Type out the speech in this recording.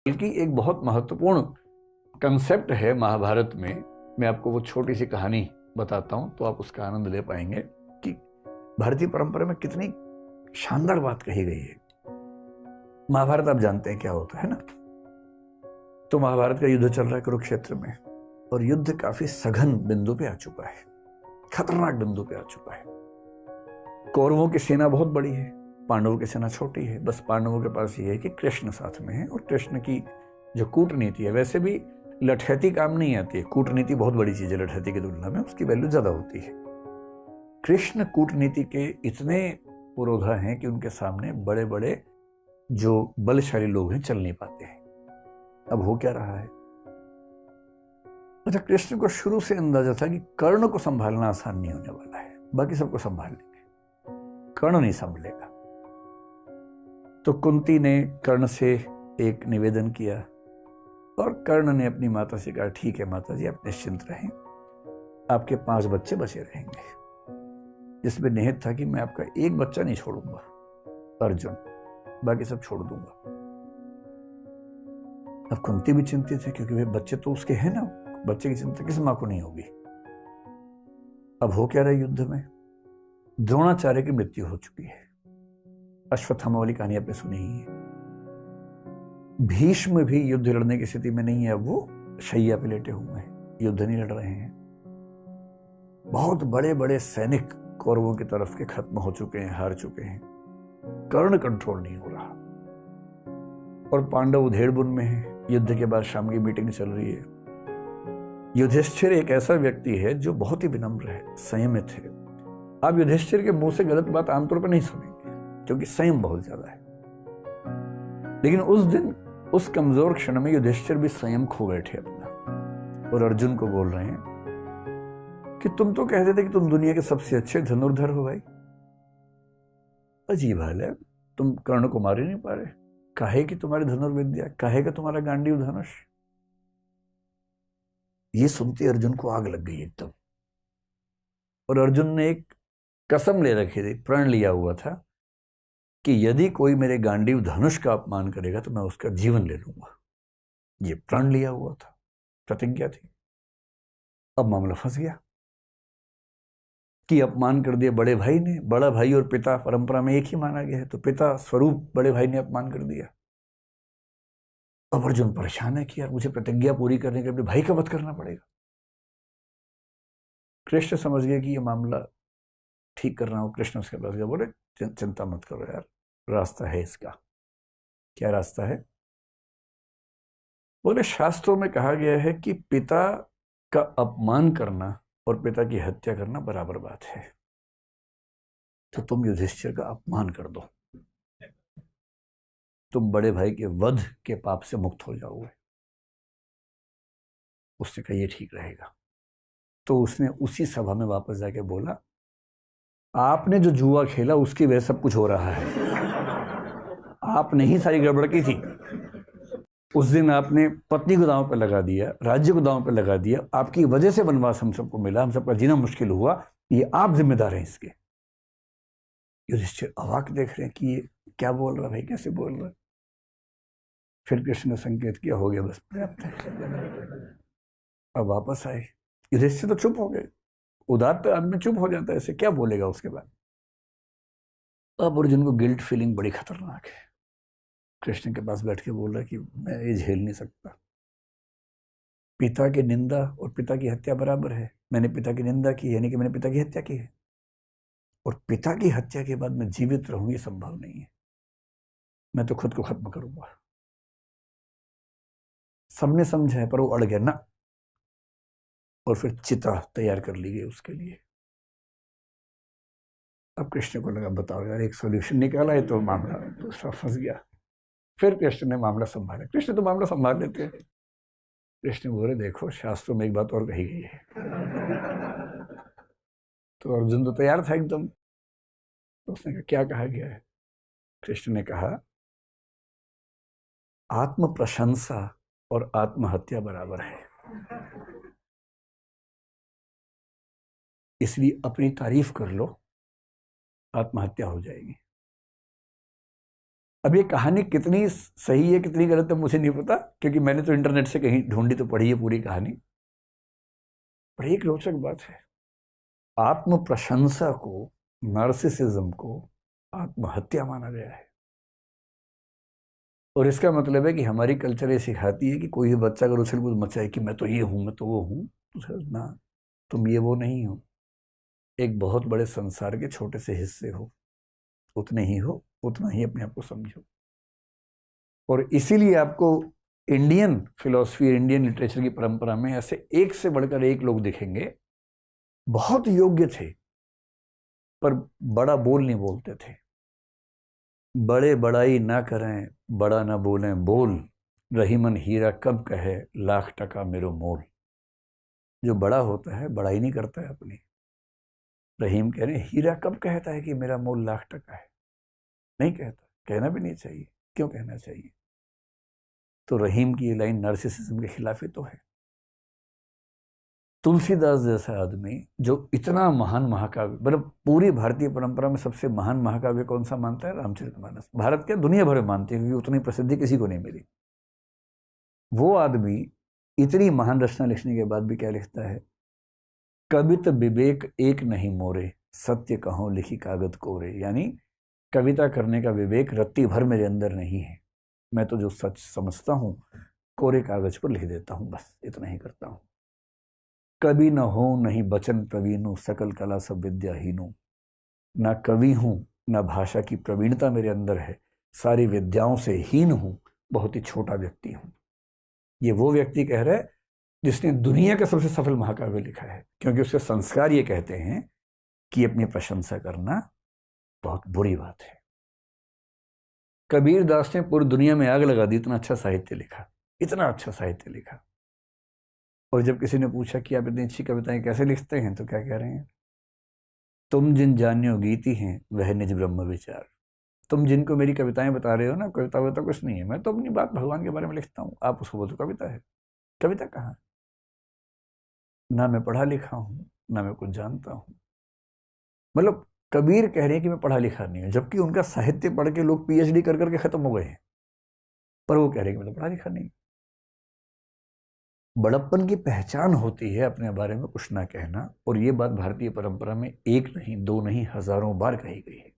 बल्कि एक बहुत महत्वपूर्ण कंसेप्ट है महाभारत में। मैं आपको वो छोटी सी कहानी बताता हूं तो आप उसका आनंद ले पाएंगे कि भारतीय परंपरा में कितनी शानदार बात कही गई है। महाभारत आप जानते हैं क्या होता है ना। तो महाभारत का युद्ध चल रहा है कुरुक्षेत्र में, और युद्ध काफी सघन बिंदु पे आ चुका है, खतरनाक बिंदु पे आ चुका है। कौरवों की सेना बहुत बड़ी है, पांडवों की सेना छोटी है। बस पांडवों के पास ये है कि कृष्ण साथ में है, और कृष्ण की जो कूटनीति है, वैसे भी लठैती काम नहीं आती है, कूटनीति बहुत बड़ी चीज है लठैती की तुलना में, उसकी वैल्यू ज्यादा होती है। कृष्ण कूटनीति के इतने पुरोधा हैं कि उनके सामने बड़े बड़े जो बलशाली लोग हैं चल नहीं पाते हैं। अब हो क्या रहा है? अच्छा, कृष्ण को शुरू से अंदाजा था कि कर्ण को संभालना आसान नहीं होने वाला है, बाकी सबको संभाल लेंगे, कर्ण नहीं संभलेगा। तो कुंती ने कर्ण से एक निवेदन किया, और कर्ण ने अपनी माता से कहा, ठीक है माता जी, आप निश्चिंत रहें, आपके 5 बच्चे बचे रहेंगे। जिसमें निहित था कि मैं आपका एक बच्चा नहीं छोड़ूंगा, अर्जुन, बाकी सब छोड़ दूंगा। अब कुंती भी चिंतित है, क्योंकि वे बच्चे तो उसके हैं ना, बच्चे की चिंता किस मां को नहीं होगी। अब हो क्या रहा है युद्ध में? द्रोणाचार्य की मृत्यु हो चुकी है। अश्वत्थामा वाली कहानी आपने सुनी ही है। भीष्म भी युद्ध लड़ने की स्थिति में नहीं है, अब वो शैया पे लेटे हुए हैं, युद्ध नहीं लड़ रहे हैं। बहुत बड़े बड़े सैनिक कौरवों की तरफ के खत्म हो चुके हैं, हार चुके हैं। कर्ण कंट्रोल नहीं हो रहा, और पांडव उधेड़बुन में है। युद्ध के बाद शाम की मीटिंग चल रही है। युधिष्ठिर एक ऐसा व्यक्ति है जो बहुत ही विनम्र है, संयमित है। आप युधिष्ठिर के मुंह से गलत बात आमतौर पर नहीं सुनेंगे, क्योंकि संयम बहुत ज्यादा है। लेकिन उस दिन उस कमजोर क्षण में युधिष्ठिर भी संयम खो बैठे अपना, और अर्जुन को बोल रहे हैं कि तुम तो कहते थे कि तुम दुनिया के सबसे अच्छे धनुर्धर हो भाई। अजीब हाल है, तुम कर्ण को मार ही नहीं पा रहे। काहे की तुम्हारी धनुर्विद्या, काहे का तुम्हारा गांडीव धनुष। ये सुनते अर्जुन को आग लग गई एकदम। और अर्जुन ने एक कसम ले रखी थी, प्रण लिया हुआ था कि यदि कोई मेरे गांडीव धनुष का अपमान करेगा तो मैं उसका जीवन ले लूंगा। ये प्रण लिया हुआ था, प्रतिज्ञा थी। अब मामला फंस गया कि अपमान कर दिया बड़े भाई ने। बड़ा भाई और पिता परंपरा में एक ही माना गया है, तो पिता स्वरूप बड़े भाई ने अपमान कर दिया। अब अर्जुन परेशान है कि यार मुझे प्रतिज्ञा पूरी करने के लिए अपने भाई का वध करना पड़ेगा। कृष्ण समझ गए कि ये मामला ठीक कर रहा हूं। कृष्ण उसके पास गया, बोले चिंता मत करो यार, रास्ता है इसका। क्या रास्ता है? बोले शास्त्रों में कहा गया है कि पिता का अपमान करना और पिता की हत्या करना बराबर बात है। तो तुम युधिष्ठिर का अपमान कर दो, तुम बड़े भाई के वध के पाप से मुक्त हो जाओगे। उसने कहा ये ठीक रहेगा। तो उसने उसी सभा में वापस जाके बोला, आपने जो जुआ खेला उसकी वजह सब कुछ हो रहा है। आपने ही सारी गड़बड़ की थी। उस दिन आपने पत्नी को दांव पर लगा दिया, राज्य को दांव पर लगा दिया, आपकी वजह से वनवास हम सबको मिला, हम सबका जीना मुश्किल हुआ, ये आप जिम्मेदार हैं इसके। युधिष्ठिर अवाक देख रहे हैं कि ये क्या बोल रहा है भाई, कैसे बोल रहा है। फिर कृष्ण ने संकेत किया, हो गया बस, पर्याप्त है। अब वापस आए। युधिष्ठिर तो चुप हो गए। उदात्त आदमी चुप हो जाता है, ऐसे क्या बोलेगा उसके बाद। अब अर्जुन को गिल्ट फीलिंग बड़ी खतरनाक है। कृष्ण के पास बैठ के बोल रहा है कि मैं ये झेल नहीं सकता। पिता की निंदा और पिता की हत्या बराबर है। मैंने पिता की निंदा की, यानी कि मैंने पिता की हत्या की है, और पिता की हत्या के बाद मैं जीवित रहूं ये संभव नहीं है। मैं तो खुद को खत्म करूंगा। सबने समझा है, पर वो अड़ गया ना, और फिर चिता तैयार कर ली गई उसके लिए। अब कृष्ण को लगा, बताओ यार, एक सोल्यूशन निकाला है तो मामला दूसरा फंस गया। फिर कृष्ण ने मामला संभाला। कृष्ण तो मामला संभाल लेते हैं। कृष्ण बोले, देखो शास्त्रों में एक बात और कही गई है। तो अर्जुन तो तैयार था एकदम। तो उसने कहा, क्या कहा गया है? कृष्ण ने कहा, आत्म प्रशंसा और आत्महत्या बराबर है, इसलिए अपनी तारीफ कर लो, आत्महत्या हो जाएगी। अब ये कहानी कितनी सही है कितनी गलत है मुझे नहीं पता, क्योंकि मैंने तो इंटरनेट से कहीं ढूंढी तो पढ़ी है पूरी कहानी। पर एक रोचक बात है, आत्म प्रशंसा को, नार्सिसिज्म को आत्महत्या माना गया है। और इसका मतलब है कि हमारी कल्चर ये सिखाती है कि कोई भी बच्चा अगर उछल कूद मचाए कि मैं तो ये हूं, मैं तो वो हूं, तो ना, तुम ये वो नहीं हो, एक बहुत बड़े संसार के छोटे से हिस्से हो, उतने ही हो, उतना ही अपने आप को समझो। और इसीलिए आपको इंडियन फिलॉसफी, इंडियन लिटरेचर की परंपरा में ऐसे एक से बढ़कर एक लोग दिखेंगे, बहुत योग्य थे पर बड़ा बोल नहीं बोलते थे। बड़े बड़ाई ना करें, बड़ा ना बोलें बोल, रहीमन हीरा कब कहे लाख टका मेरो मोल। जो बड़ा होता है बड़ाई नहीं करता है अपनी। रहीम कह रहे हीरा कब कहता है कि मेरा मोल लाख टका है, नहीं कहता, कहना भी नहीं चाहिए। क्यों कहना चाहिए? तो रहीम की ये लाइन नार्सिसिज्म के खिलाफ ही तो है। तुलसीदास जैसा आदमी जो इतना महान महाकाव्य, मतलब पूरी भारतीय परंपरा में सबसे महान महाकाव्य कौन सा मानता है? रामचरितमानस। भारत के दुनिया भर में मानते हैं, क्योंकि उतनी प्रसिद्धि किसी को नहीं मिली। वो आदमी इतनी महान रचना लिखने के बाद भी क्या लिखता है? कवित विवेक एक नहीं मोरे, सत्य कहो लिखी कागज कोरे। यानी कविता करने का विवेक रत्ती भर मेरे अंदर नहीं है, मैं तो जो सच समझता हूं कोरे कागज पर लिख देता हूं, बस इतना ही करता हूं। कवि न हो नहीं बचन प्रवीणु, सकल कला सब विद्याहीनु। ना कवि हूं ना भाषा की प्रवीणता मेरे अंदर है, सारी विद्याओं से हीन हूं, बहुत ही छोटा व्यक्ति हूं। ये वो व्यक्ति कह रहा है जिसने दुनिया का सबसे सफल महाकाव्य लिखा है, क्योंकि उसके संस्कार ये कहते हैं कि अपनी प्रशंसा करना बहुत बुरी बात है। कबीर दास ने पूरी दुनिया में आग लगा दी, इतना अच्छा साहित्य लिखा, इतना अच्छा साहित्य लिखा। और जब किसी ने पूछा कि आप इतनी अच्छी कविताएं कैसे लिखते हैं, तो क्या कह रहे हैं? तुम जिन जान्यो गीति हैं वह निज ब्रह्म विचार। तुम जिनको मेरी कविताएं बता रहे हो ना, कविता वविता कुछ नहीं है, मैं तो अपनी बात भगवान के बारे में लिखता हूँ, आप उसको बोलते कविता है। कविता कहाँ? ना मैं पढ़ा लिखा हूँ ना मैं कुछ जानता हूँ। मतलब कबीर कह रहे हैं कि मैं पढ़ा लिखा नहीं हूं, जबकि उनका साहित्य पढ़ के लोग पीएचडी कर करके खत्म हो गए हैं, पर वो कह रहे हैं कि मैं तो पढ़ा लिखा नहीं। बड़प्पन की पहचान होती है अपने बारे में कुछ ना कहना, और ये बात भारतीय परंपरा में एक नहीं, दो नहीं, हजारों बार कही गई है।